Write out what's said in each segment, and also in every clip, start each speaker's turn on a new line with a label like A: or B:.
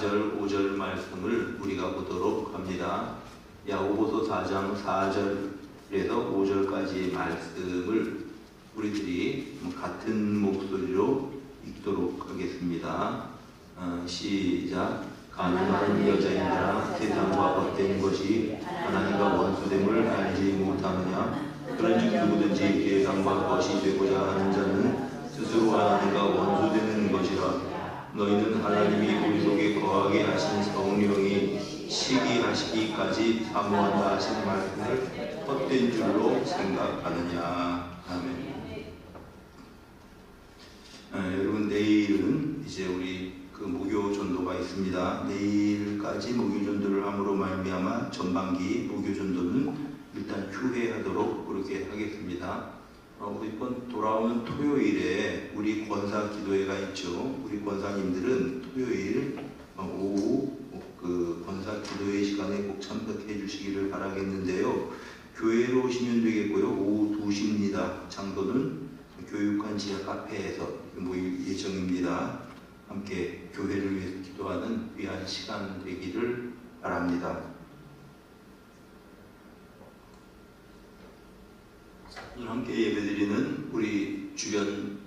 A: 5절 말씀을 우리가 보도록 합니다. 야고보서 4장 4절에서 5절까지의 말씀을 우리들이 같은 목소리로 읽도록 하겠습니다. 시작. 가늠한 여자인들아, 세상과 벗된 것이 하나님과 원수됨을 알지 못하느냐? 그러니 누구든지 세상과 벗이 되고자 하는 자는 스스로 하나님과 원수되는 것이라. 너희는 하나님이 우리 속에 거하게 하신 성령이 시기하시기까지 사모한다 하신 말씀을 헛된 줄로 생각하느냐. 아멘. 여러분, 내일은 이제 우리 무교 전도가 있습니다. 내일까지 무교 전도를 함으로 말미암아 전반기 무교 전도는 일단 휴회하도록 그렇게 하겠습니다. 이번 돌아오는 토요일에 우리 권사 기도회가 있죠. 우리 권사님들은 토요일 오후 그 권사 기도회 시간에 꼭 참석해 주시기를 바라겠는데요. 교회로 오시면 되겠고요. 오후 2시입니다. 장소는 교육관 지하 카페에서 모일 예정입니다. 함께 교회를 위해서 기도하는 귀한 시간 되기를 바랍니다. 오늘 함께 예배드리는 우리 주변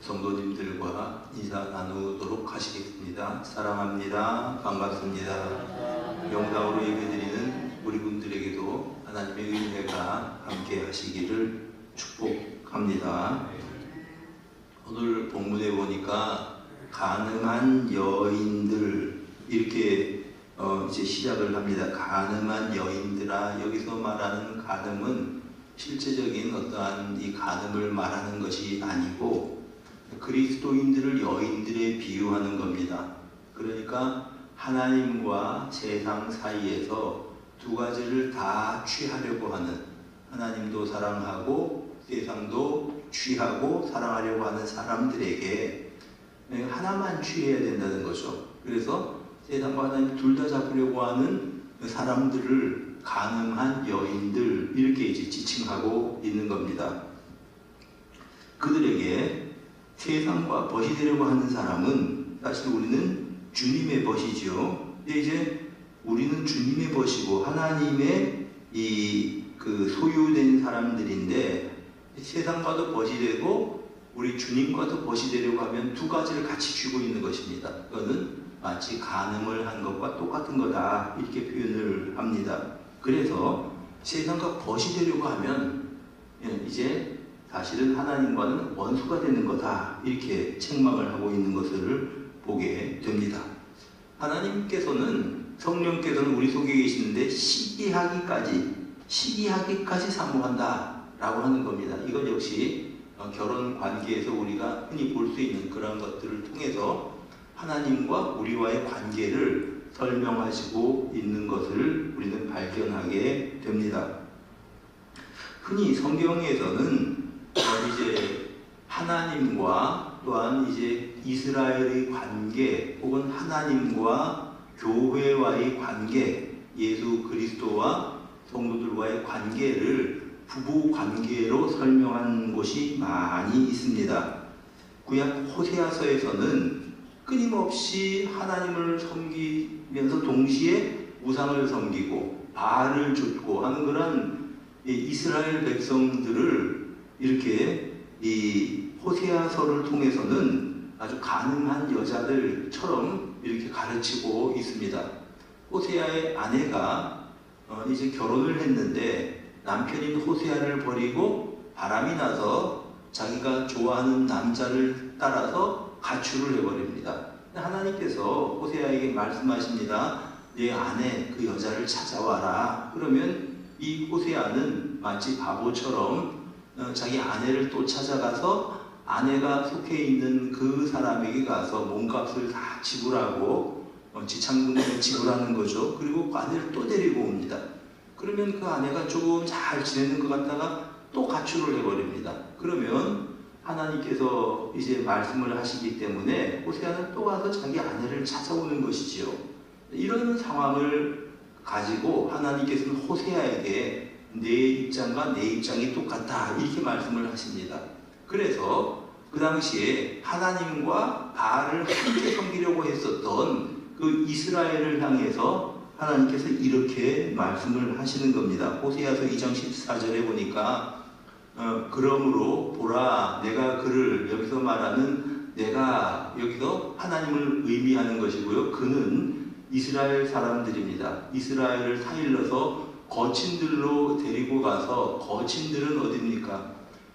A: 성도님들과 인사 나누도록 하시겠습니다. 사랑합니다. 반갑습니다. 영상으로 예배드리는 우리 분들에게도 하나님의 은혜가 함께 하시기를 축복합니다. 오늘 본문에 보니까 가늠한 여인들 이렇게 이제 시작을 합니다. 가늠한 여인들아, 여기서 말하는 가늠은 실제적인 어떠한 이 가늠을 말하는 것이 아니고 그리스도인들을 여인들에 비유하는 겁니다. 그러니까 하나님과 세상 사이에서 두 가지를 다 취하려고 하는, 하나님도 사랑하고 세상도 취하고 사랑하려고 하는 사람들에게 하나만 취해야 된다는 거죠. 그래서 세상과 하나님 둘 다 잡으려고 하는 사람들을 가늠한 여인들 이렇게 이제 지칭하고 있는 겁니다. 그들에게 세상과 벗이 되려고 하는 사람은 사실 우리는 주님의 벗이죠. 이제 우리는 주님의 벗이고 하나님의 그 소유된 사람들인데 세상과도 벗이 되고 우리 주님과도 벗이 되려고 하면 두 가지를 같이 쥐고 있는 것입니다. 그거는 마치 간음을 한 것과 똑같은 거다 이렇게 표현을 합니다. 그래서 세상과 벗이 되려고 하면 이제 사실은 하나님과는 원수가 되는 거다 이렇게 책망을 하고 있는 것을 보게 됩니다. 하나님께서는 성령께서는 우리 속에 계시는데 시기하기까지 사모한다 라고 하는 겁니다. 이건 역시 결혼 관계에서 우리가 흔히 볼 수 있는 그런 것들을 통해서 하나님과 우리와의 관계를 설명하시고 있는 것을 우리는 발견하게 됩니다. 흔히 성경에서는 이제 하나님과 또한 이제 이스라엘의 관계 혹은 하나님과 교회와의 관계, 예수 그리스도와 성도들과의 관계를 부부 관계로 설명한 곳이 많이 있습니다. 구약 호세아서에서는 끊임없이 하나님을 섬기면서 동시에 우상을 섬기고 바알을 좇고 하는 그런 이스라엘 백성들을 이렇게 이 호세아서를 통해서는 아주 가늠한 여자들처럼 이렇게 가르치고 있습니다. 호세아의 아내가 이제 결혼을 했는데 남편인 호세아를 버리고 바람이 나서 자기가 좋아하는 남자를 따라서 가출을 해버립니다. 하나님께서 호세아에게 말씀하십니다. 내 아내 그 여자를 찾아와라. 그러면 이 호세아는 마치 바보처럼 자기 아내를 또 찾아가서 아내가 속해 있는 그 사람에게 가서 몸값을 다 지불하고 지참금을 지불하는 거죠. 그리고 아내를 또 데리고 옵니다. 그러면 그 아내가 조금 잘 지내는 것 같다가 또 가출을 해버립니다. 그러면 하나님께서 이제 말씀을 하시기 때문에 호세아는 또 와서 자기 아내를 찾아오는 것이지요. 이런 상황을 가지고 하나님께서는 호세아에게 내 입장과 내 입장이 똑같다 이렇게 말씀을 하십니다. 그래서 그 당시에 하나님과 바알을 함께 섬기려고 했었던 그 이스라엘을 향해서 하나님께서 이렇게 말씀을 하시는 겁니다. 호세아서 2장 14절에 보니까 그러므로 보라 내가 그를, 여기서 말하는 내가 여기서 하나님을 의미하는 것이고요. 그는 이스라엘 사람들입니다. 이스라엘을 사일러서 거친들로 데리고 가서, 거친들은 어디입니까?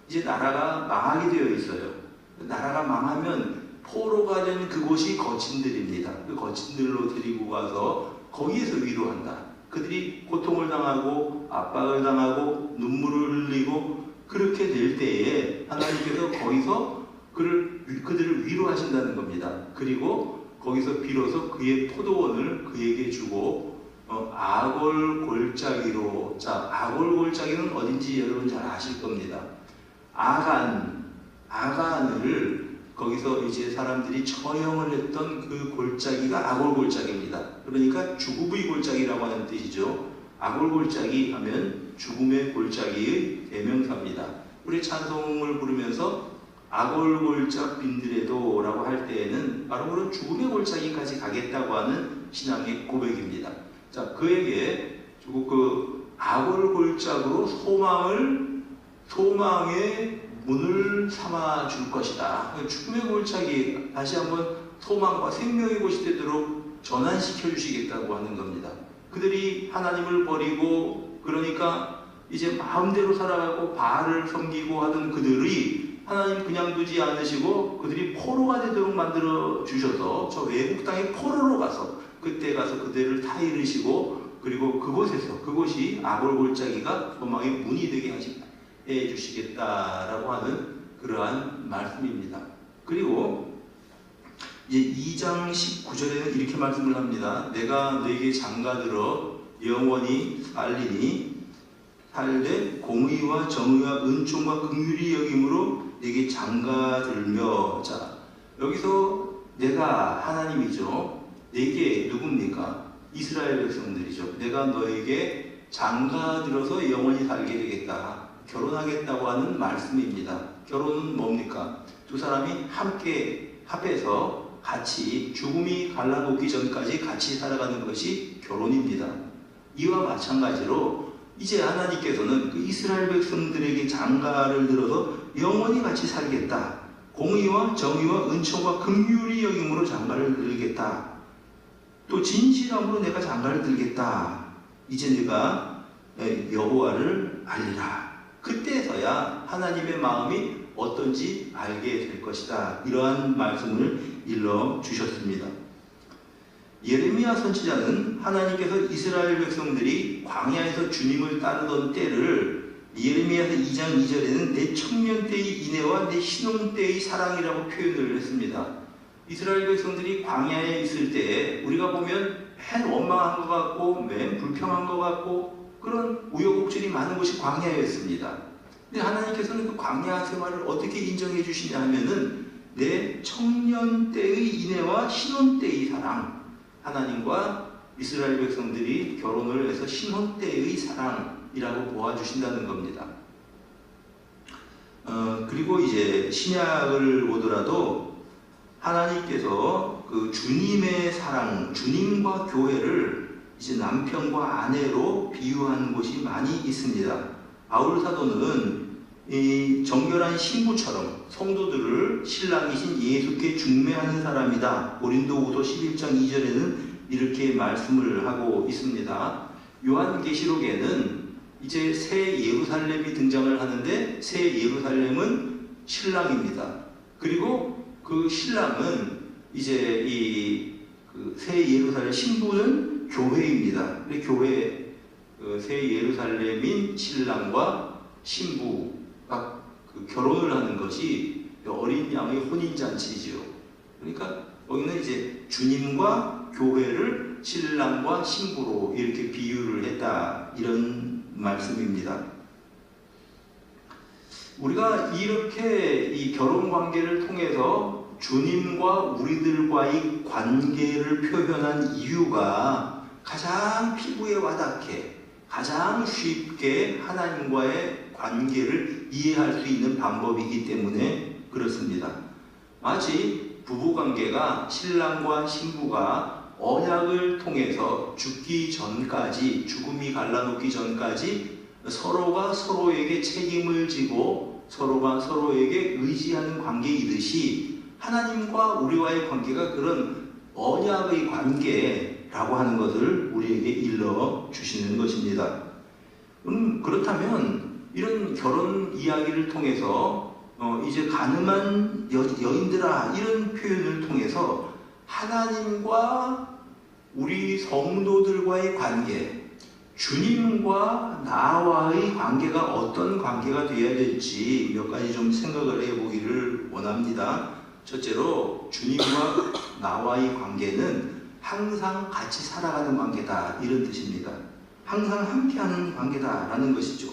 A: 이제 나라가 망하게 되어 있어요. 나라가 망하면 포로가 된 그곳이 거친들입니다. 그 거친들로 데리고 가서 거기에서 위로한다. 그들이 고통을 당하고 압박을 당하고 눈물을 흘리고 그렇게 될 때에 하나님께서 거기서 그들을 위로하신다는 겁니다. 그리고 거기서 비로소 그의 포도원을 그에게 주고 아골 골짜기로, 자, 아골 골짜기는 어딘지 여러분 잘 아실 겁니다. 아간을 거기서 이제 사람들이 처형을 했던 그 골짜기가 아골 골짜기입니다. 그러니까 죽음의 골짜기라고 하는 뜻이죠. 아골 골짜기 하면 죽음의 골짜기의 대명사입니다. 우리 찬송을 부르면서 아골 골짜 빈들에도 라고 할 때에는 바로 그런 죽음의 골짜기까지 가겠다고 하는 신앙의 고백입니다. 자, 그에게 그 아골 골짜기로 소망의 문을 삼아 줄 것이다. 죽음의 골짜기 다시 한번 소망과 생명의 곳이 되도록 전환시켜 주시겠다고 하는 겁니다. 그들이 하나님을 버리고 그러니까 이제 마음대로 살아가고 바알을 섬기고 하던 그들이 하나님 그냥 두지 않으시고 그들이 포로가 되도록 만들어 주셔서 저 외국 땅의 포로로 가서 그때 가서 그들을 타이르시고 그리고 그곳이 아골 골짜기가 소망의 문이 되게 해 주시겠다라고 하는 그러한 말씀입니다. 그리고 이제 2장 19절에는 이렇게 말씀을 합니다. 내가 너에게 장가들어 영원히 살되 공의와 정의와 은총과 긍휼히 여김으로 내게 장가들며. 자, 여기서 내가 하나님이죠. 내게 누굽니까? 이스라엘 백성들이죠. 내가 너에게 장가들어서 영원히 살게 되겠다. 결혼하겠다고 하는 말씀입니다. 결혼은 뭡니까? 두 사람이 함께 합해서 같이 죽음이 갈라놓기 전까지 같이 살아가는 것이 결혼입니다. 이와 마찬가지로 이제 하나님께서는 그 이스라엘 백성들에게 장가를 들어서 영원히 같이 살겠다. 공의와 정의와 은총과 긍휼히 여김으로 장가를 들겠다. 또 진실함으로 내가 장가를 들겠다. 이제 내가 여호와를 알리라. 그때서야 하나님의 마음이 어떤지 알게 될 것이다. 이러한 말씀을 일러 주셨습니다. 예레미야 선지자는 하나님께서 이스라엘 백성들이 광야에서 주님을 따르던 때를 예레미야서 2장 2절에는 내 청년 때의 인애와 내 신혼 때의 사랑이라고 표현을 했습니다. 이스라엘 백성들이 광야에 있을 때 우리가 보면 맨 원망한 것 같고 맨 불평한 것 같고 그런 우여곡절이 많은 것이 광야였습니다. 근데 하나님께서는 그 광야 생활을 어떻게 인정해 주시냐 하면은 내 청년 때의 인애와 신혼 때의 사랑, 하나님과 이스라엘 백성들이 결혼을 해서 신혼 때의 사랑이라고 보아주신다는 겁니다. 그리고 이제 신약을 보더라도 하나님께서 그 주님의 사랑, 주님과 교회를 이제 남편과 아내로 비유한 곳이 많이 있습니다. 바울 사도는 이 정결한 신부처럼 성도들을 신랑이신 예수께 중매하는 사람이다. 고린도후서 11장 2절에는 이렇게 말씀을 하고 있습니다. 요한계시록에는 이제 새 예루살렘이 등장을 하는데 새 예루살렘은 신랑입니다. 그리고 그 신랑은 이제 이 새 예루살렘 신부는 교회입니다. 교회 새 예루살렘인 신랑과 신부가 결혼을 하는 것이 어린 양의 혼인잔치죠. 그러니까 여기는 이제 주님과 교회를 신랑과 신부로 이렇게 비유를 했다. 이런 말씀입니다. 우리가 이렇게 이 결혼 관계를 통해서 주님과 우리들과의 관계를 표현한 이유가 가장 피부에 와닿게 가장 쉽게 하나님과의 관계를 이해할 수 있는 방법이기 때문에 그렇습니다. 마치 부부관계가 신랑과 신부가 언약을 통해서 죽기 전까지, 죽음이 갈라놓기 전까지 서로가 서로에게 책임을 지고 서로가 서로에게 의지하는 관계이듯이 하나님과 우리와의 관계가 그런 언약의 관계라고 하는 것을 우리에게 일러주시는 것입니다. 그렇다면 이런 결혼 이야기를 통해서 이제 가늠한 여인들아, 이런 표현을 통해서 하나님과 우리 성도들과의 관계, 주님과 나와의 관계가 어떤 관계가 되어야 될지 몇 가지 좀 생각을 해보기를 원합니다. 첫째로, 주님과 나와의 관계는 항상 같이 살아가는 관계다, 이런 뜻입니다. 항상 함께하는 관계다라는 것이죠.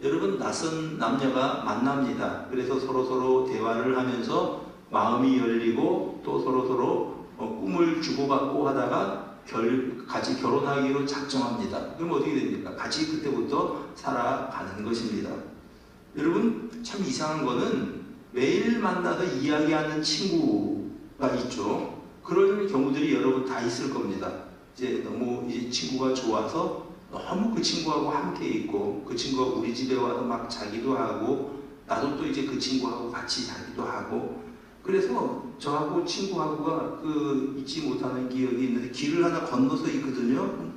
A: 여러분, 낯선 남녀가 만납니다. 그래서 서로서로 대화를 하면서 마음이 열리고 또 서로서로 꿈을 주고받고 하다가 같이 결혼하기로 작정합니다. 그럼 어떻게 됩니까? 같이 그때부터 살아가는 것입니다. 여러분, 참 이상한 거는 매일 만나서 이야기하는 친구가 있죠. 그런 경우들이 여러분 다 있을 겁니다. 이제 너무 이제 친구가 좋아서 너무 그 친구하고 함께 있고, 그 친구가 우리 집에 와서 막 자기도 하고, 나도 또 이제 그 친구하고 같이 자기도 하고, 그래서 저하고 친구하고가 그 잊지 못하는 기억이 있는데, 길을 하나 건너서 있거든요.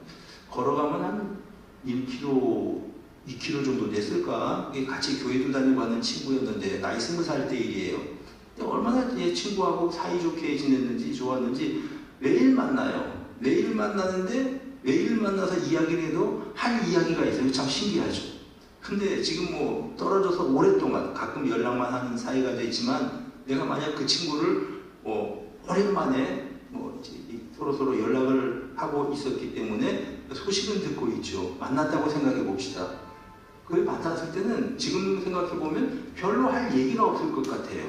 A: 걸어가면 한 1km, 2km 정도 됐을까? 같이 교회도 다니고 하는 친구였는데, 나이 20살 때 일이에요. 근데 얼마나 친구하고 사이좋게 지냈는지, 좋았는지 매일 만나요. 매일 만나는데, 매일 만나서 이야기를 해도 할 이야기가 있어요. 참 신기하죠. 근데 지금 뭐 떨어져서 오랫동안 가끔 연락만 하는 사이가 되지만, 내가 만약 그 친구를 오랜만에 서로 연락을 하고 있었기 때문에 소식은 듣고 있죠. 만났다고 생각해 봅시다. 그걸 만났을 때는 지금 생각해 보면 별로 할 얘기가 없을 것 같아요.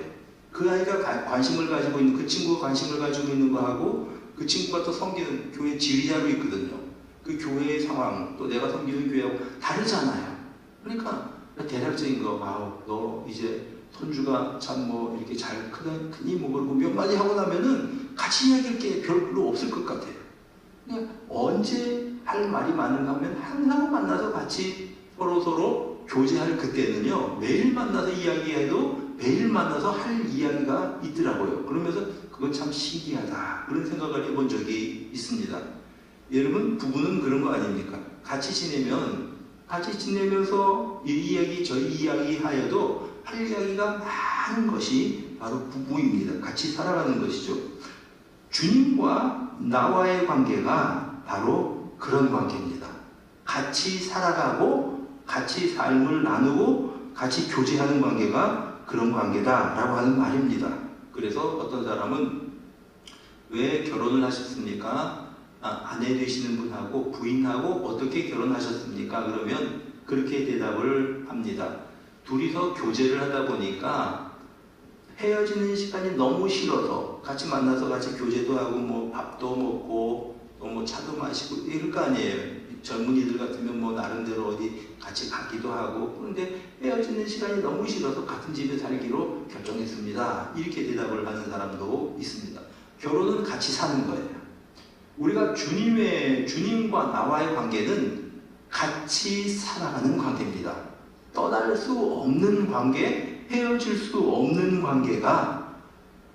A: 그 아이가 관심을 가지고 있는, 그 친구가 관심을 가지고 있는 거하고 그 친구가 또 섬기는 교회 지휘자로 있거든요. 그 교회의 상황, 또 내가 섬기는 교회하고 다르잖아요. 그러니까 대략적인 거, 너 이제 손주가 참 뭐 이렇게 잘 크니 뭐 그러고 몇 마디 하고 나면은 같이 이야기할 게 별로 없을 것 같아요. 그냥 언제 할 말이 많은가 하면 항상 만나서 같이 서로 교제할 그때는요, 매일 만나서 이야기해도 매일 만나서 할 이야기가 있더라고요. 그러면서 그건 참 신기하다, 그런 생각을 해본 적이 있습니다. 여러분, 부부는 그런 거 아닙니까? 같이 지내면서 이 이야기 저 이야기 하여도 할 이야기가 많은 것이 바로 부부입니다. 같이 살아가는 것이죠. 주님과 나와의 관계가 바로 그런 관계입니다. 같이 살아가고 같이 삶을 나누고 같이 교제하는 관계가 그런 관계다라고 하는 말입니다. 그래서 어떤 사람은 왜 결혼을 하셨습니까? 아내 되시는 분하고 부인하고 어떻게 결혼하셨습니까? 그러면 그렇게 대답을 합니다. 둘이서 교제를 하다 보니까 헤어지는 시간이 너무 싫어서 같이 만나서 같이 교제도 하고 뭐 밥도 먹고 또 뭐 차도 마시고 이럴 거 아니에요. 젊은이들 같으면 뭐 나름대로 어디 같이 가기도 하고, 그런데 헤어지는 시간이 너무 싫어서 같은 집에 살기로 결정했습니다. 이렇게 대답을 하는 사람도 있습니다. 결혼은 같이 사는 거예요. 우리가 주님과 나와의 관계는 같이 살아가는 관계입니다. 떠날 수 없는 관계, 헤어질 수 없는 관계가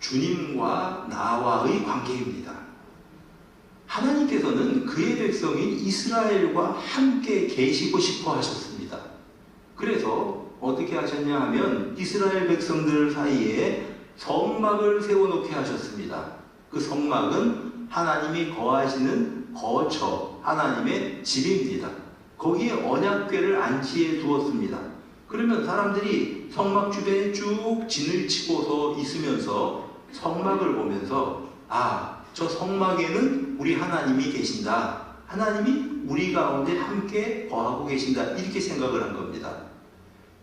A: 주님과 나와의 관계입니다. 하나님께서는 그의 백성인 이스라엘과 함께 계시고 싶어 하셨습니다. 그래서 어떻게 하셨냐 하면 이스라엘 백성들 사이에 성막을 세워놓게 하셨습니다. 그 성막은 하나님이 거하시는 거처, 하나님의 집입니다. 거기에 언약궤를 안치해 두었습니다. 그러면 사람들이 성막 주변에 쭉 진을 치고서 있으면서 성막을 보면서, 저 성막에는 우리 하나님이 계신다, 하나님이 우리 가운데 함께 거하고 계신다, 이렇게 생각을 한 겁니다.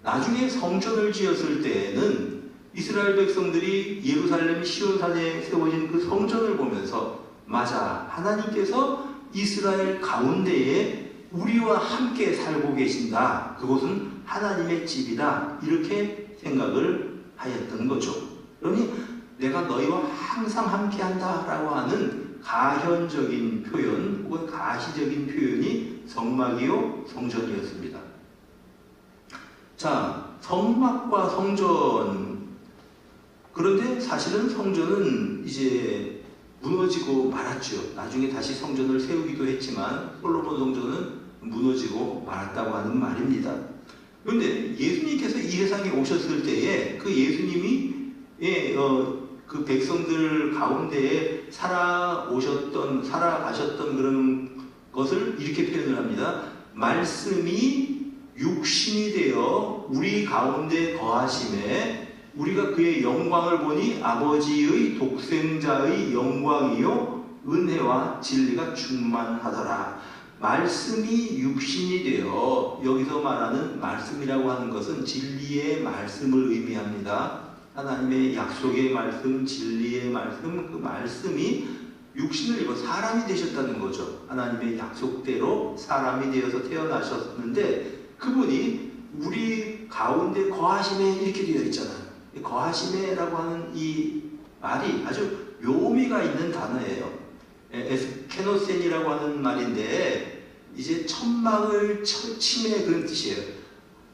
A: 나중에 성전을 지었을 때에는 이스라엘 백성들이 예루살렘 시온산에 세워진 그 성전을 보면서, 맞아, 하나님께서 이스라엘 가운데에 우리와 함께 살고 계신다, 그곳은 하나님의 집이다, 이렇게 생각을 하였던 거죠. 그러니 내가 너희와 항상 함께 한다 라고 하는 가현적인 표현 혹은 가시적인 표현이 성막이요 성전이었습니다. 자, 성막과 성전. 그런데 사실은 성전은 이제 무너지고 말았죠. 나중에 다시 성전을 세우기도 했지만 솔로몬 성전은 무너지고 말았다고 하는 말입니다. 그런데 예수님께서 이 세상에 오셨을 때에 그 예수님이 그 백성들 가운데에 살아가셨던 그런 것을 이렇게 표현을 합니다. 말씀이 육신이 되어 우리 가운데 거하심에 우리가 그의 영광을 보니 아버지의 독생자의 영광이요 은혜와 진리가 충만하더라. 말씀이 육신이 되어, 여기서 말하는 말씀이라고 하는 것은 진리의 말씀을 의미합니다. 하나님의 약속의 말씀, 진리의 말씀, 그 말씀이 육신을 입어 사람이 되셨다는 거죠. 하나님의 약속대로 사람이 되어서 태어나셨는데 그분이 우리 가운데 거하심에 이렇게 되어 있잖아요. 거하심에라고 하는 이 말이 아주 묘미가 있는 단어예요. 에스케노센이라고 하는 말인데 이제 천막을 침해 그런 뜻이에요.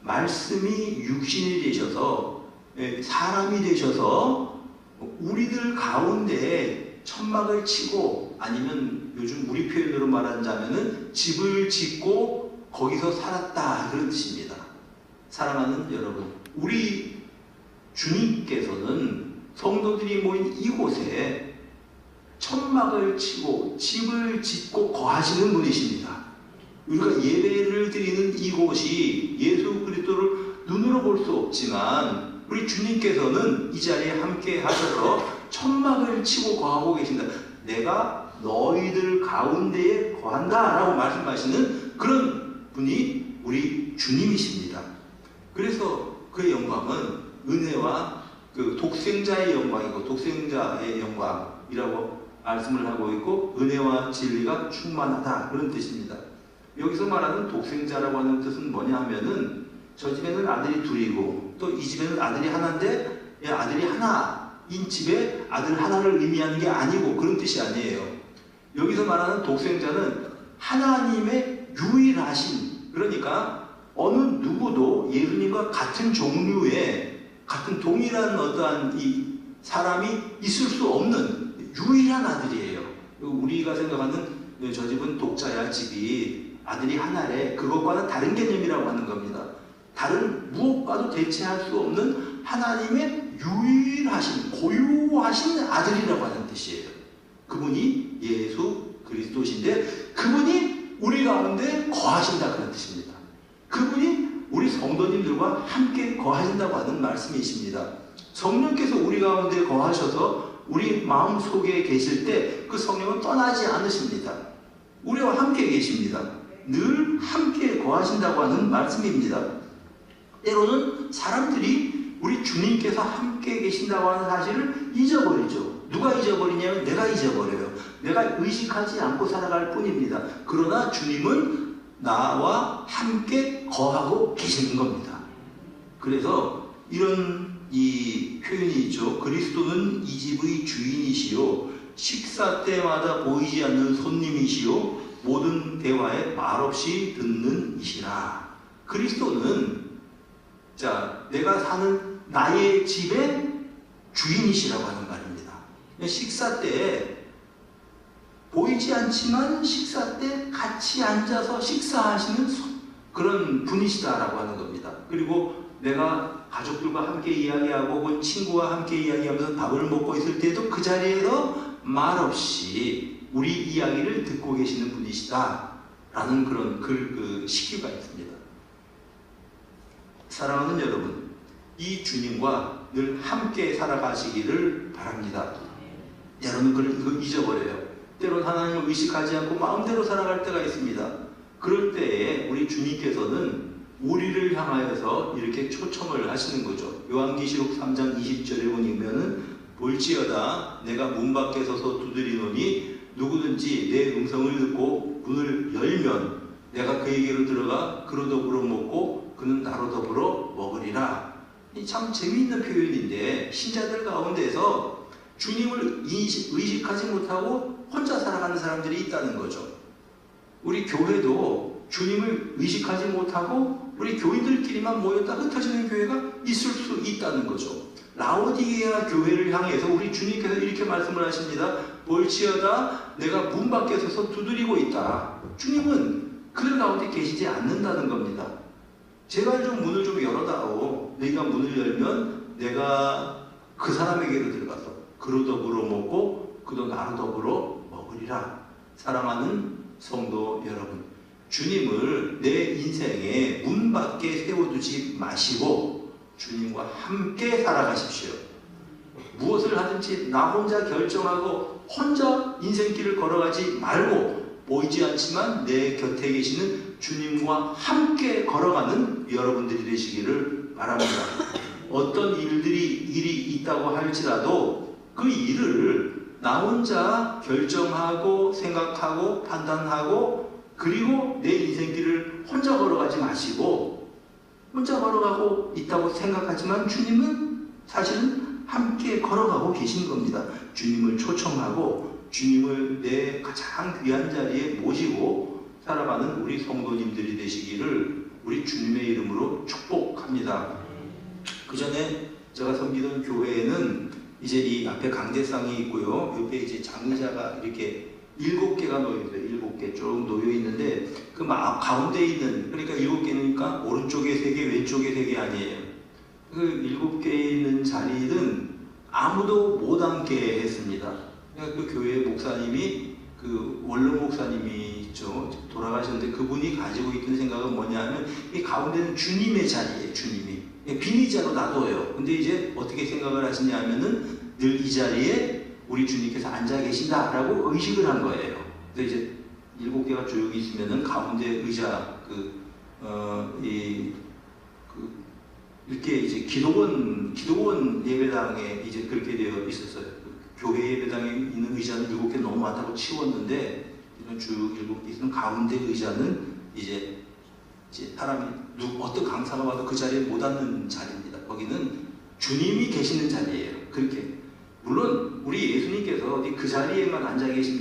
A: 말씀이 육신이 되셔서 사람이 되셔서 우리들 가운데 천막을 치고, 아니면 요즘 우리 표현으로 말하자면은 집을 짓고 거기서 살았다 그런 뜻입니다. 사랑하는 여러분, 우리 주님께서는 성도들이 모인 이곳에 천막을 치고 집을 짓고 거하시는 분이십니다. 우리가 예배를 드리는 이곳이 예수 그리스도를 눈으로 볼 수 없지만 우리 주님께서는 이 자리에 함께 하셔서 천막을 치고 거하고 계신다. 내가 너희들 가운데에 거한다 라고 말씀하시는 그런 분이 우리 주님이십니다. 그래서 그의 영광은 은혜와 그 독생자의 영광이고, 독생자의 영광이라고 말씀을 하고 있고, 은혜와 진리가 충만하다 그런 뜻입니다. 여기서 말하는 독생자라고 하는 뜻은 뭐냐 하면은, 저 집에는 아들이 둘이고 또 이 집에는 아들이 하나인데 아들이 하나인 집에 아들 하나를 의미하는 게 아니고 그런 뜻이 아니에요. 여기서 말하는 독생자는 하나님의 유일하신, 그러니까 어느 누구도 예수님과 같은 종류의, 같은 동일한 어떠한 이 사람이 있을 수 없는 유일한 아들이에요. 우리가 생각하는 저 집은 독자야, 집이 아들이 하나래, 그것과는 다른 개념이라고 하는 겁니다. 다른 무엇과도 대체할 수 없는 하나님의 유일하신, 고유하신 아들이라고 하는 뜻이에요. 그분이 예수 그리스도신데 그분이 우리 가운데 거하신다 그런 뜻입니다. 그분이 우리 성도님들과 함께 거하신다고 하는 말씀이십니다. 성령께서 우리 가운데 거하셔서 우리 마음 속에 계실 때 그 성령은 떠나지 않으십니다. 우리와 함께 계십니다. 늘 함께 거하신다고 하는 말씀입니다. 때로는 사람들이 우리 주님께서 함께 계신다고 하는 사실을 잊어버리죠. 누가 잊어버리냐면 내가 잊어버려요. 내가 의식하지 않고 살아갈 뿐입니다. 그러나 주님은 나와 함께 거하고 계시는 겁니다. 그래서 이런 이 표현이 있죠. 그리스도는 이 집의 주인이시요, 식사 때마다 보이지 않는 손님이시요, 모든 대화에 말없이 듣는 이시라. 그리스도는 내가 사는 나의 집의 주인이시라고 하는 말입니다. 식사 때 보이지 않지만 식사 때 같이 앉아서 식사하시는 그런 분이시다라고 하는 겁니다. 그리고 내가 가족들과 함께 이야기하고 혹은 친구와 함께 이야기하면서 밥을 먹고 있을 때도 그 자리에서 말없이 우리 이야기를 듣고 계시는 분이시다라는 그런 그 시기가 있습니다. 사랑하는 여러분, 이 주님과 늘 함께 살아가시기를 바랍니다. 여러분 그거 잊어버려요. 때론 하나님을 의식하지 않고 마음대로 살아갈 때가 있습니다. 그럴 때에 우리 주님께서는 우리를 향하여서 이렇게 초청을 하시는 거죠. 요한계시록 3장 20절에 보면은 볼지어다 내가 문 밖에 서서 두드리노니 누구든지 내 음성을 듣고 문을 열면 내가 그에게로 들어가 그로 더불어 먹고 그는 나로 더불어 먹으리라. 참 재미있는 표현인데 신자들 가운데서 주님을 의식하지 못하고 혼자 살아가는 사람들이 있다는 거죠. 우리 교회도 주님을 의식하지 못하고 우리 교인들끼리만 모였다 흩어지는 교회가 있을 수 있다는 거죠. 라오디게아 교회를 향해서 우리 주님께서 이렇게 말씀을 하십니다. 볼지어다 내가 문 밖에 서서 두드리고 있다. 주님은 그들 가운데 계시지 않는다는 겁니다. 제발 좀 문을 좀 열어다오. 너희가 문을 열면 내가 그 사람에게로 들어가서 그로 더불어 먹고 그도 나로 더불어 먹으리라. 사랑하는 성도 여러분, 주님을 내 인생의 문 밖에 세워두지 마시고 주님과 함께 살아가십시오. 무엇을 하든지 나 혼자 결정하고 혼자 인생길을 걸어가지 말고 보이지 않지만 내 곁에 계시는 주님과 함께 걸어가는 여러분들이 되시기를 바랍니다. 어떤 일이 있다고 할지라도 그 일을 나 혼자 결정하고 생각하고 판단하고 그리고 내 인생길을 혼자 걸어가지 마시고 혼자 걸어가고 있다고 생각하지만 주님은 사실은 함께 걸어가고 계신 겁니다. 주님을 초청하고 주님을 내 가장 귀한 자리에 모시고 살아가는 우리 성도님들이 되시기를 우리 주님의 이름으로 축복합니다. 그 전에 제가 섬기던 교회에는 이제 이 앞에 강대상이 있고요. 옆에 이제 장의자가 이렇게 7개가 놓여있어요. 7개 쭉 놓여있는데 그 가운데 있는, 그러니까 7개니까 오른쪽에 3개, 왼쪽에 3개 아니에요. 그 7개 있는 자리는 아무도 못 앉게 했습니다. 그러니까 그 교회 목사님이, 그 원로 목사님이 있죠. 돌아가셨는데 그분이 가지고 있던 생각은 뭐냐 하면 이 가운데는 주님의 자리예요. 주님이. 빈의자로 놔둬요. 근데 이제 어떻게 생각을 하시냐 하면은 늘 이 자리에 우리 주님께서 앉아 계신다라고 의식을 한 거예요. 그래서 이제 7개가 쭉 있으면은 가운데 의자, 이렇게 이제 기도원 예배당에 이제 그렇게 되어 있었어요. 교회 예배당에 있는 의자는 7개 너무 많다고 치웠는데, 이런 쭉 7개 있으면 가운데 의자는 이제 사람이 어떤 강사가 와도 그 자리에 못 앉는 자리입니다. 거기는 주님이 계시는 자리예요. 그렇게. 물론 우리 예수님께서 어디 그 자리에만 앉아 계실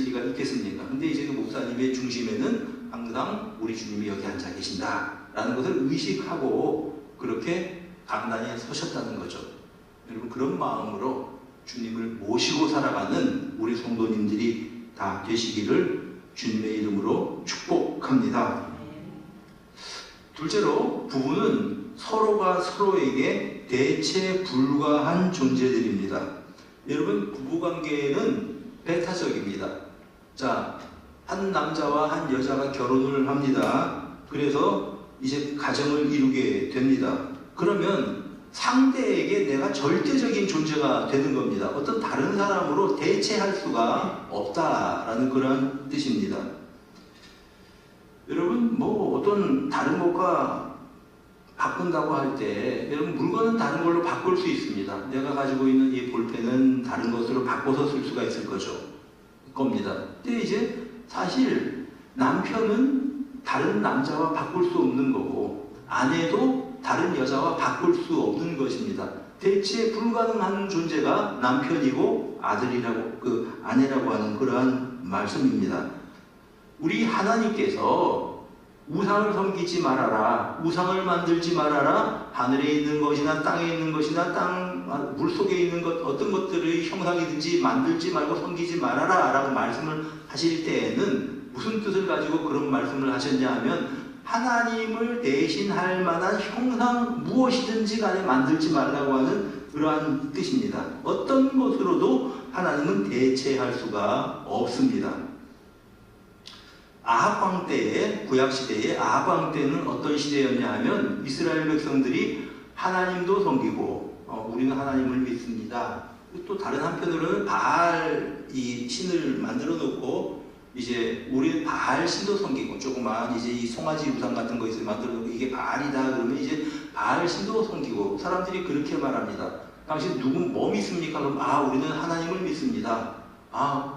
A: 리가 있겠습니까? 근데 이제 그 목사님의 중심에는 항상 우리 주님이 여기 앉아 계신다라는 것을 의식하고 그렇게 강단에 서셨다는 거죠. 여러분, 그런 마음으로 주님을 모시고 살아가는 우리 성도님들이 다 되시기를 주님의 이름으로 축복합니다. 둘째로, 부부는 서로가 서로에게 대체 불가한 존재들입니다. 여러분, 부부관계는 배타적입니다. 자, 한 남자와 한 여자가 결혼을 합니다. 그래서 이제 가정을 이루게 됩니다. 그러면 상대에게 내가 절대적인 존재가 되는 겁니다. 어떤 다른 사람으로 대체할 수가 없다라는 그런 뜻입니다. 여러분, 어떤 다른 것과 바꾼다고 할 때, 여러분, 물건은 다른 걸로 바꿀 수 있습니다. 내가 가지고 있는 이 볼펜은 다른 것으로 바꿔서 쓸 수가 있을 겁니다. 근데 이제 사실 남편은 다른 남자와 바꿀 수 없는 거고, 아내도 다른 여자와 바꿀 수 없는 것입니다. 대체 불가능한 존재가 남편이고 아내라고 하는 그러한 말씀입니다. 우리 하나님께서 우상을 섬기지 말아라, 우상을 만들지 말아라, 하늘에 있는 것이나 땅에 있는 것이나 물속에 있는 어떤 것들의 형상이든지 만들지 말고 섬기지 말아라 라고 말씀을 하실 때에는 무슨 뜻을 가지고 그런 말씀을 하셨냐 하면, 하나님을 대신할 만한 형상 무엇이든지 간에 만들지 말라고 하는 그러한 뜻입니다. 어떤 것으로도 하나님은 대체할 수가 없습니다. 아합 왕 때에, 구약 시대에 아합 왕 때는 어떤 시대였냐 하면 이스라엘 백성들이 하나님도 섬기고 우리는 하나님을 믿습니다. 또 다른 한편으로는 바알 이 신을 만들어 놓고 이제 우리는 바알 신도 섬기고, 조그만 이제 이 송아지 우상 같은 거 있어요. 만들어 놓고 이게 바알이다 그러면 이제 바알 신도 섬기고, 사람들이 그렇게 말합니다. 당신 뭐 믿습니까? 그럼 우리는 하나님을 믿습니다.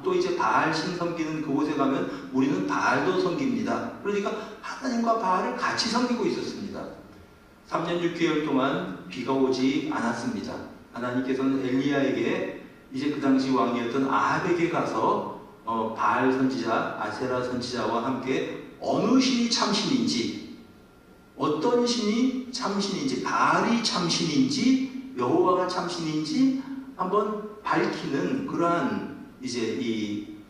A: 또 이제 바알 신 섬기는 그곳에 가면 우리는 바알도 섬깁니다. 그러니까 하나님과 바알을 같이 섬기고 있었습니다. 3년 6개월 동안 비가 오지 않았습니다. 하나님께서는 엘리야에게 이제 그 당시 왕이었던 아합에게 가서 바알 선지자, 아세라 선지자와 함께 어느 신이 참신인지, 어떤 신이 참신인지, 바알이 참신인지 여호와가 참신인지 한번 밝히는 그러한 이제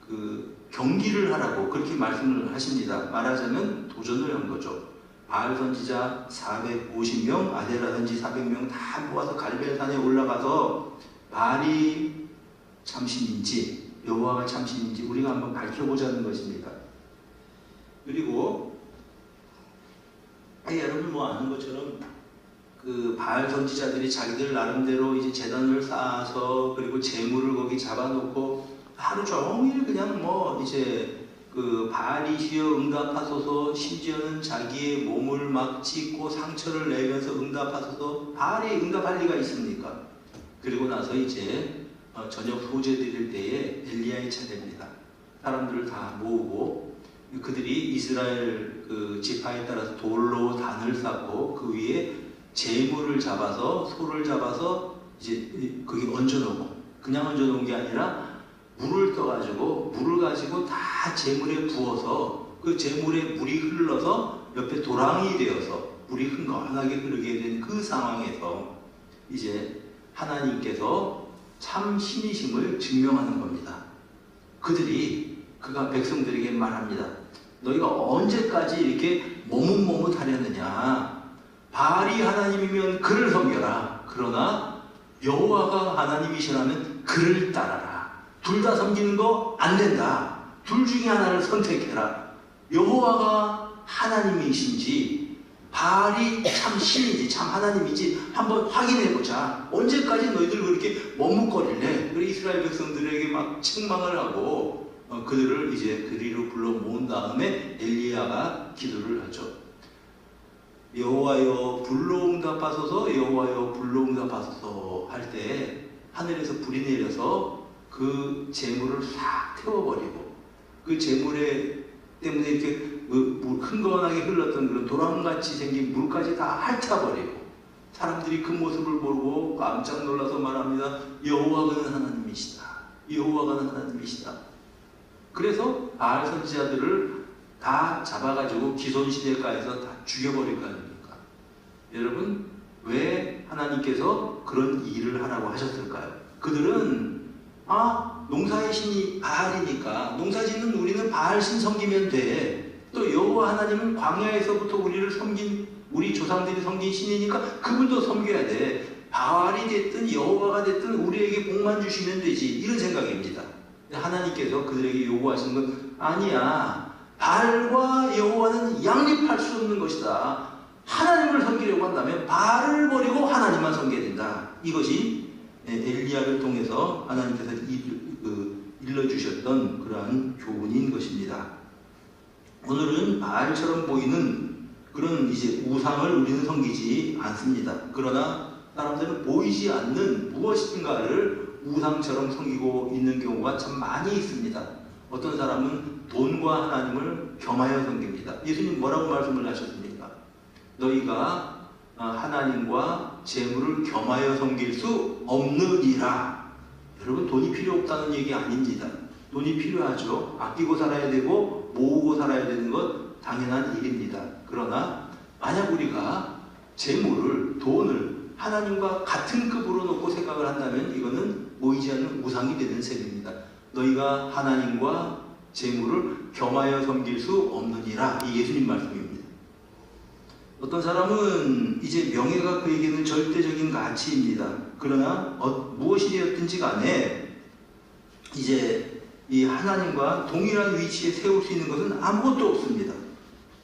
A: 그 경기를 하라고 그렇게 말씀을 하십니다. 말하자면 도전을 한 거죠. 바알 선지자 450명, 아세라 선지 400명 다 모아서 갈멜산에 올라가서 바알이 참신인지 여호와가 참신인지 우리가 한번 밝혀보자는 것입니다. 그리고 여러분 뭐 아는 것처럼 그 바알 선지자들이 자기들 나름대로 이제 제단을 쌓아서 그리고 재물을 거기 잡아놓고 하루 종일 그냥 뭐 이제 그 바알이시여 응답하소서, 심지어는 자기의 몸을 막 찢고 상처를 내면서 응답하소서. 바알이 응답할 리가 있습니까? 그리고 나서 이제 저녁 소재 드릴 때에 엘리야의 차례입니다. 사람들을 다 모으고 그들이 이스라엘 그 지파에 따라서 돌로 단을 쌓고 그 위에 재물을 잡아서 소를 잡아서 이제 거기 얹어놓고 그냥 얹어놓은 게 아니라 물을 떠가지고 물을 가지고 다 재물에 부어서 그 재물에 물이 흘러서 옆에 도랑이 되어서 물이 흥건하게 흐르게 된 그 상황에서 이제 하나님께서 참 신이심을 증명하는 겁니다. 그가 백성들에게 말합니다. 너희가 언제까지 이렇게 머뭇머뭇하려느냐. 바알이 하나님이면 그를 섬겨라. 그러나 여호와가 하나님이시라면 그를 따라라. 둘 다 섬기는 거 안 된다. 둘 중에 하나를 선택해라. 여호와가 하나님이신지 바알이 참 신인지 참 하나님인지 한번 확인해보자. 언제까지 너희들 그렇게 머뭇거릴래? 그래 이스라엘 백성들에게 막 책망을 하고 그들을 이제 그리로 불러 모은 다음에 엘리야가 기도를 하죠. 여호와여 불로 응답하소서, 여호와여 불로 응답하소서 할 때 하늘에서 불이 내려서 그 재물을 싹 태워버리고 그 재물에 때문에 이렇게 흥건하게 흘렀던 그런 도랑같이 생긴 물까지 다 핥아버리고 사람들이 그 모습을 보고 깜짝 놀라서 말합니다. 여호와는 하나님이시다. 여호와는 하나님이시다. 그래서 바알 선지자들을 다 잡아가지고 기손시대가에서 다 죽여버릴 거 아닙니까? 여러분 왜 하나님께서 그런 일을 하라고 하셨을까요? 그들은 농사의 신이 바알이니까 농사짓는 우리는 바알신 섬기면 돼. 또 여호와 하나님은 광야에서부터 우리를 섬긴 우리 조상들이 섬긴 신이니까 그분도 섬겨야 돼. 바알이 됐든 여호와가 됐든 우리에게 복만 주시면 되지. 이런 생각입니다. 하나님께서 그들에게 요구하시는 건 아니야. 바알과 여호와는 양립할 수 없는 것이다. 하나님을 섬기려고 한다면 바알을 버리고 하나님만 섬겨야 된다. 이것이 엘리야를 통해서 하나님께서 일러주셨던 그러한 교훈인 것입니다. 오늘은 바알처럼 보이는 그런 이제 우상을 우리는 섬기지 않습니다. 그러나 사람들은 보이지 않는 무엇인가를 우상처럼 섬기고 있는 경우가 참 많이 있습니다. 어떤 사람은 돈과 하나님을 겸하여 섬깁니다. 예수님 뭐라고 말씀을 하셨습니까? 너희가 하나님과 재물을 겸하여 섬길 수 없느니라. 여러분 돈이 필요 없다는 얘기 아닙니다. 돈이 필요하죠. 아끼고 살아야 되고 모으고 살아야 되는 것 당연한 일입니다. 그러나 만약 우리가 재물을 돈을 하나님과 같은 급으로 놓고 생각을 한다면 이거는 모이지 않는 우상이 되는 셈입니다. 너희가 하나님과 재물을 겸하여 섬길 수 없느니라. 이 예수님 말씀입니다. 어떤 사람은 이제 명예가 그에게는 절대적인 가치입니다. 그러나 무엇이 되었든지 간에 이제 이 하나님과 동일한 위치에 세울 수 있는 것은 아무것도 없습니다.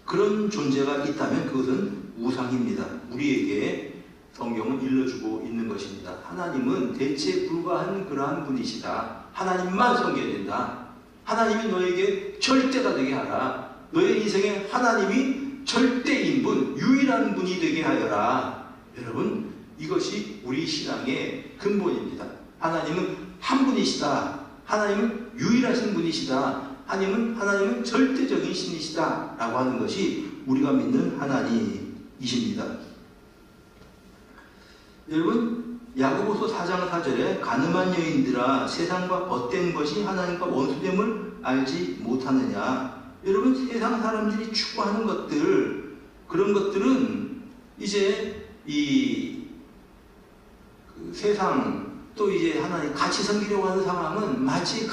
A: 그런 존재가 있다면 그것은 우상입니다. 우리에게 성경은 일러주고 있는 것입니다. 하나님은 대체 불과한 그러한 분이시다. 하나님만 섬겨야 된다. 하나님이 너에게 절대가 되게 하라. 너의 인생에 하나님이 절대인분, 유일한 분이 되게 하여라. 여러분, 이것이 우리 신앙의 근본입니다. 하나님은 한 분이시다. 하나님은 유일하신 분이시다. 하나님은 절대적인 신이시다. 라고 하는 것이 우리가 믿는 하나님이십니다. 여러분, 야고보서 4장 4절에 가늠한 여인들아 세상과 헛된 것이 하나님과 원수됨을 알지 못하느냐. 여러분, 세상 사람들이 추구하는 것들, 그런 것들은 이제 그 세상 또 이제 하나님 같이 섬기려고 하는 상황은 마치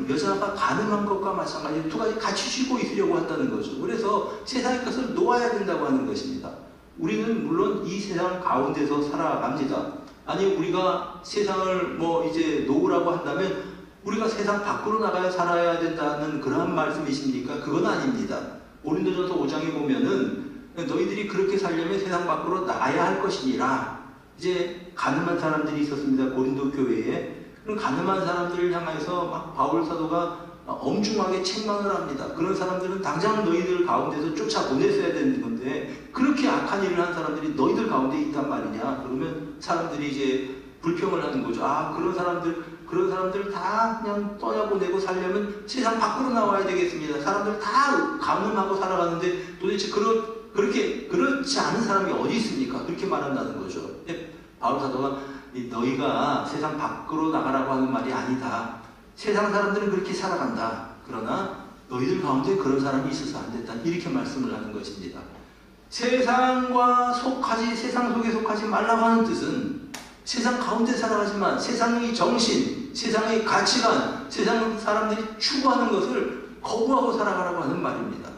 A: 여자가 가늠한 것과 마찬가지로 두 가지 같이 쥐고 있으려고 한다는 거죠. 그래서 세상의 것을 놓아야 된다고 하는 것입니다. 우리는 물론 이 세상 가운데서 살아갑니다. 아니, 우리가 세상을 이제 놓으라고 한다면 우리가 세상 밖으로 나가야 살아야 된다는 그러한 말씀이십니까? 그건 아닙니다. 고린도전서 5장에 보면은 너희들이 그렇게 살려면 세상 밖으로 나가야 할 것이니라. 이제 가늠한 사람들이 있었습니다. 고린도 교회에. 그럼 가늠한 사람들을 향해서 막 바울 사도가 엄중하게 책망을 합니다. 그런 사람들은 당장 너희들 가운데서 쫓아보냈어야 되는 건데 그렇게 악한 일을 한 사람들이 너희들 가운데 있단 말이냐. 그러면 사람들이 이제 불평을 하는 거죠. 아, 그런 사람들 다 그냥 떠나보내고 살려면 세상 밖으로 나와야 되겠습니다. 사람들 다 가늠하고 살아가는데 도대체 그렇지 않은 사람이 어디 있습니까? 그렇게 말한다는 거죠. 바울 사도가 너희가 세상 밖으로 나가라고 하는 말이 아니다. 세상 사람들은 그렇게 살아간다. 그러나 너희들 가운데 그런 사람이 있어서 안 된다. 이렇게 말씀을 하는 것입니다. 세상과 세상 속에 속하지 말라고 하는 뜻은 세상 가운데 살아가지만 세상의 정신, 세상의 가치관, 세상 사람들이 추구하는 것을 거부하고 살아가라고 하는 말입니다.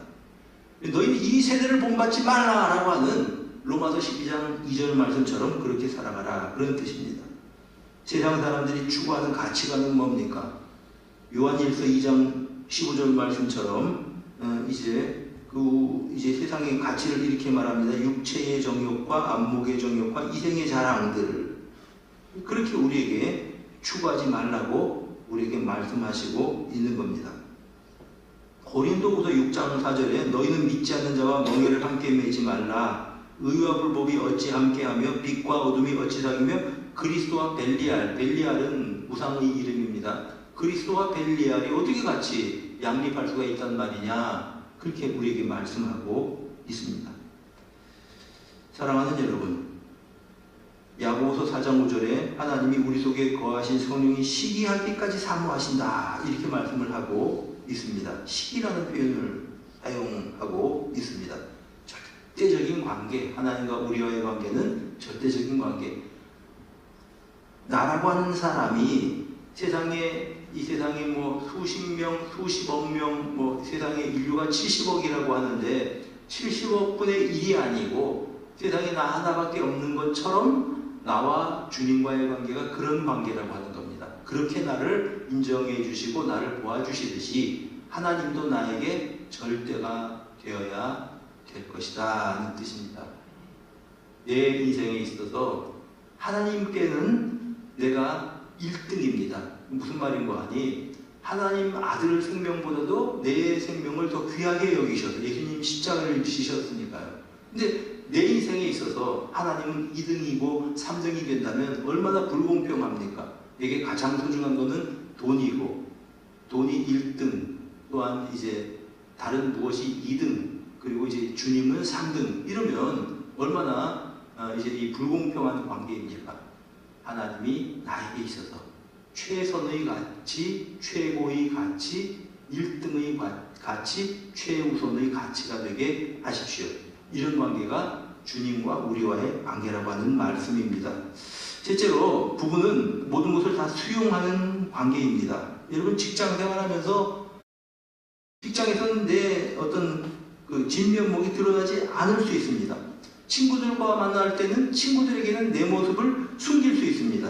A: 너희는 이 세대를 본받지 말라라고 하는 로마서 12장 2절 말씀처럼 그렇게 살아가라, 그런 뜻입니다. 세상 사람들이 추구하는 가치관은 뭡니까? 요한일서 2장 15절 말씀처럼 이제 세상의 가치를 이렇게 말합니다. 육체의 정욕과 안목의 정욕과 이생의 자랑들, 그렇게 우리에게 추구하지 말라고 우리에게 말씀하시고 있는 겁니다. 고린도후서 6장 4절에 너희는 믿지 않는 자와 멍에를 함께 매지 말라. 의와 불법이 어찌 함께하며 빛과 어둠이 어찌 사귀며 그리스도와 벨리알은 우상의 이름입니다. 그리스도와 벨리알이 어떻게 같이 양립할 수가 있단 말이냐. 그렇게 우리에게 말씀하고 있습니다. 사랑하는 여러분, 야고보서 4장 5절에 하나님이 우리 속에 거하신 성령이 시기하기까지 사모하신다, 이렇게 말씀을 하고 있습니다. 시기라는 표현을 사용하고 있습니다. 절대적인 관계, 하나님과 우리와의 관계는 절대적인 관계. 나라고 하는 사람이 이 세상에 수십 명, 수십억 명, 세상에 인류가 70억이라고 하는데 70억 분의 1이 아니고 세상에 나 하나밖에 없는 것처럼 나와 주님과의 관계가 그런 관계라고 하는 겁니다. 그렇게 나를 인정해 주시고 나를 도와주시듯이 하나님도 나에게 절대가 되어야 될 것이다 하는 뜻입니다. 내 인생에 있어서 하나님께는 내가 1등입니다. 무슨 말인 거 아니? 하나님 아들 생명보다도 내 생명을 더 귀하게 여기셔서 예수님 십자가를 지셨으니까요. 근데 내 인생에 있어서 하나님은 2등이고 3등이 된다면 얼마나 불공평합니까? 내게 가장 소중한 것은 돈이고, 돈이 1등, 또한 이제 다른 무엇이 2등, 그리고 이제 주님은 3등, 이러면 얼마나 이제 이 불공평한 관계입니까? 하나님이 나에게 있어서 최선의 가치, 최고의 가치, 1등의 가치, 최우선의 가치가 되게 하십시오. 이런 관계가 주님과 우리와의 관계라고 하는 말씀입니다. 실제로 부부는 모든 것을 다 수용하는 관계입니다. 여러분, 직장 생활하면서 직장에서는 내 어떤 진면목이 드러나지 않을 수 있습니다. 친구들과 만날 때는 친구들에게는 내 모습을 숨길 수 있습니다.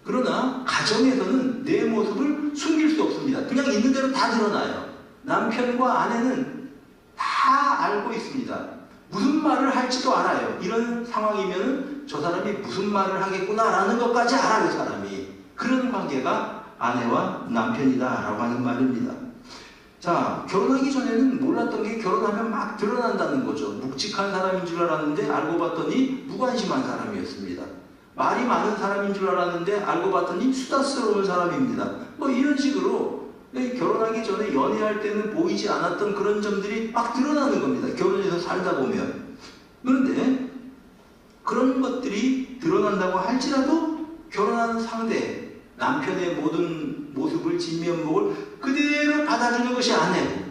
A: 그러나 가정에서는 내 모습을 숨길 수 없습니다. 그냥 있는 대로 다 드러나요. 남편과 아내는 다 알고 있습니다. 무슨 말을 할지도 알아요. 이런 상황이면 저 사람이 무슨 말을 하겠구나라는 것까지 알아요, 사람이. 그런 관계가 아내와 남편이다라고 하는 말입니다. 자, 결혼하기 전에는 몰랐던 게 결혼하면 막 드러난다는 거죠. 묵직한 사람인 줄 알았는데 알고 봤더니 무관심한 사람이었습니다. 말이 많은 사람인 줄 알았는데 알고 봤더니 수다스러운 사람입니다. 이런 식으로 결혼하기 전에 연애할 때는 보이지 않았던 그런 점들이 막 드러나는 겁니다. 결혼해서 살다 보면. 그런데 그런 것들이 드러난다고 할지라도 결혼하는 상대, 남편의 모든 모습을, 진면목을 그대로 받아주는 것이 아내고,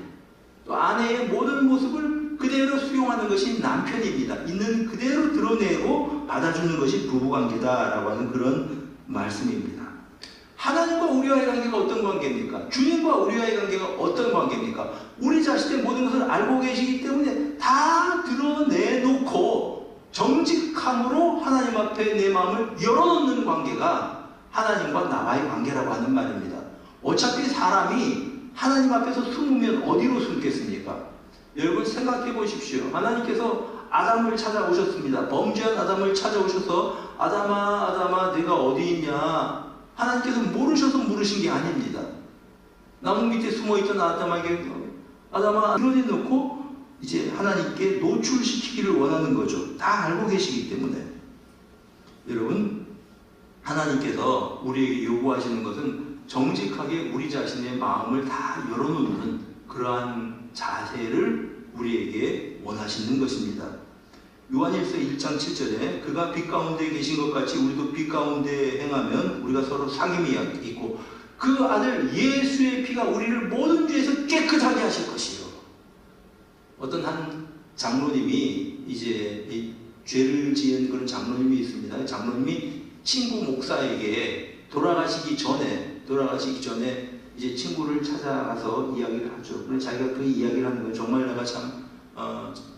A: 또 아내의 모든 모습을 그대로 수용하는 것이 남편입니다. 있는 그대로 드러내고 받아주는 것이 부부관계다라고 하는 그런 말씀입니다. 하나님과 우리와의 관계가 어떤 관계입니까? 주님과 우리와의 관계가 어떤 관계입니까? 우리 자신의 모든 것을 알고 계시기 때문에 다 드러내놓고 정직함으로 하나님 앞에 내 마음을 열어놓는 관계가 하나님과 나와의 관계라고 하는 말입니다. 어차피 사람이 하나님 앞에서 숨으면 어디로 숨겠습니까? 여러분 생각해 보십시오. 하나님께서 아담을 찾아오셨습니다. 범죄한 아담을 찾아오셔서 아담아, 아담아, 내가 어디 있냐? 하나님께서 모르셔서 물으신 게 아닙니다. 나무 밑에 숨어있던 아담에게 아담아 드러내놓고 이제 하나님께 노출시키기를 원하는 거죠. 다 알고 계시기 때문에. 여러분, 하나님께서 우리에게 요구하시는 것은 정직하게 우리 자신의 마음을 다 열어놓는 그러한 자세를 우리에게 원하시는 것입니다. 요한일서 1장 7절에 그가 빛 가운데 계신 것 같이 우리도 빛 가운데 행하면 우리가 서로 사귐이 있고 그 아들 예수의 피가 우리를 모든 죄에서 깨끗하게 하실 것이요. 어떤 한 장로님이 이제 이 죄를 지은 그런 장로님이 있습니다. 장로님이 친구 목사에게 돌아가시기 전에 이제 친구를 찾아가서 이야기를 하죠. 그래서 자기가 그 이야기를 하는 거예요. 정말 내가 참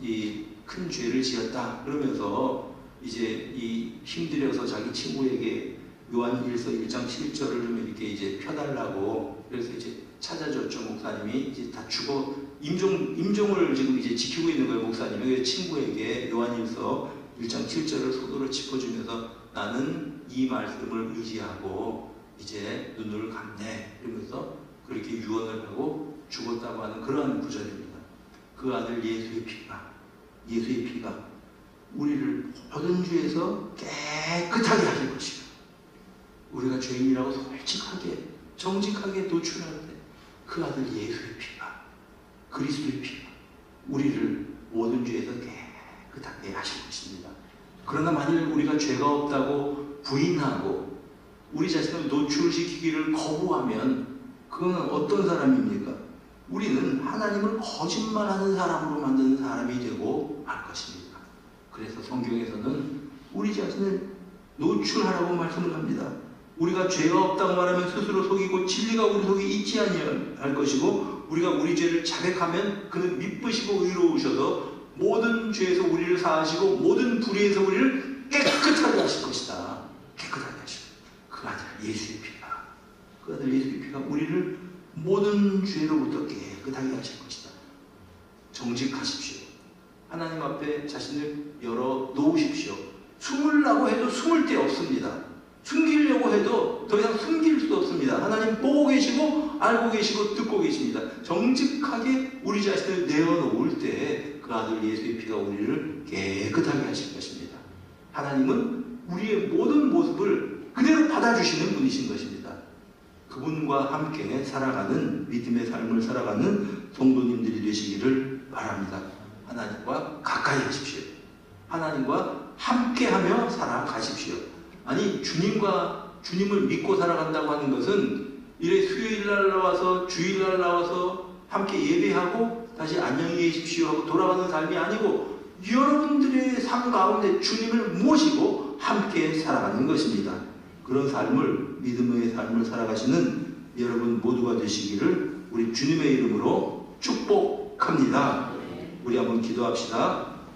A: 이 큰 죄를 지었다. 그러면서 이제 이 힘들여서 자기 친구에게 요한일서 1장 7절을 좀 이렇게 이제 펴달라고 그래서 이제 찾아줬죠. 목사님이 이제 다 죽어 임종을 지금 이제 지키고 있는 거예요. 목사님이. 그래서 친구에게 요한일서 1장 7절을 손으로 짚어주면서 나는 이 말씀을 의지하고 이제 눈을 감네. 이러면서 그렇게 유언을 하고 죽었다고 하는 그러한 구절입니다. 그 아들 예수의 피가 우리를 모든 죄에서 깨끗하게 하실 것이고 우리가 죄인이라고 솔직하게 정직하게 노출할 때 그 아들 예수의 피가 그리스도의 피가 우리를 모든 죄에서 깨끗하게 하실 것입니다. 그러나 만일 우리가 죄가 없다고 부인하고 우리 자신을 노출시키기를 거부하면 그거는 어떤 사람입니까? 우리는 하나님을 거짓말하는 사람으로 만드는 사람이 되고 말 것입니다. 그래서 성경에서는 우리 자신을 노출하라고 말씀을 합니다. 우리가 죄가 없다고 말하면 스스로 속이고 진리가 우리 속에 있지 아니할 것이고 우리가 우리 죄를 자백하면 그는 미쁘시고 의로우셔서 모든 죄에서 우리를 사하시고 모든 불의에서 우리를 깨끗하게 하실 것이다. 깨끗하게 하시고 그 아들 예수의 피가 우리를 모든 죄로부터 깨끗하게 하실 것이다. 정직하십시오. 하나님 앞에 자신을 열어 놓으십시오. 숨으려고 해도 숨을 데 없습니다. 숨기려고 해도 더 이상 숨길 수 없습니다. 하나님 보고 계시고 알고 계시고 듣고 계십니다. 정직하게 우리 자신을 내어놓을 때 그 아들 예수의 피가 우리를 깨끗하게 하실 것입니다. 하나님은 우리의 모든 모습을 그대로 받아주시는 분이신 것입니다. 그분과 함께 살아가는 믿음의 삶을 살아가는 성도님들이 되시기를 바랍니다. 하나님과 가까이 하십시오. 하나님과 함께하며 살아가십시오. 아니 주님을 믿고 살아간다고 하는 것은 이래 수요일날 나와서 주일날 나와서 함께 예배하고 다시 안녕히 계십시오 하고 돌아가는 삶이 아니고 여러분들의 삶 가운데 주님을 모시고 함께 살아가는 것입니다. 그런 삶을 믿음의 삶을 살아가시는 여러분 모두가 되시기를 우리 주님의 이름으로 축복합니다. 우리 한번 기도합시다.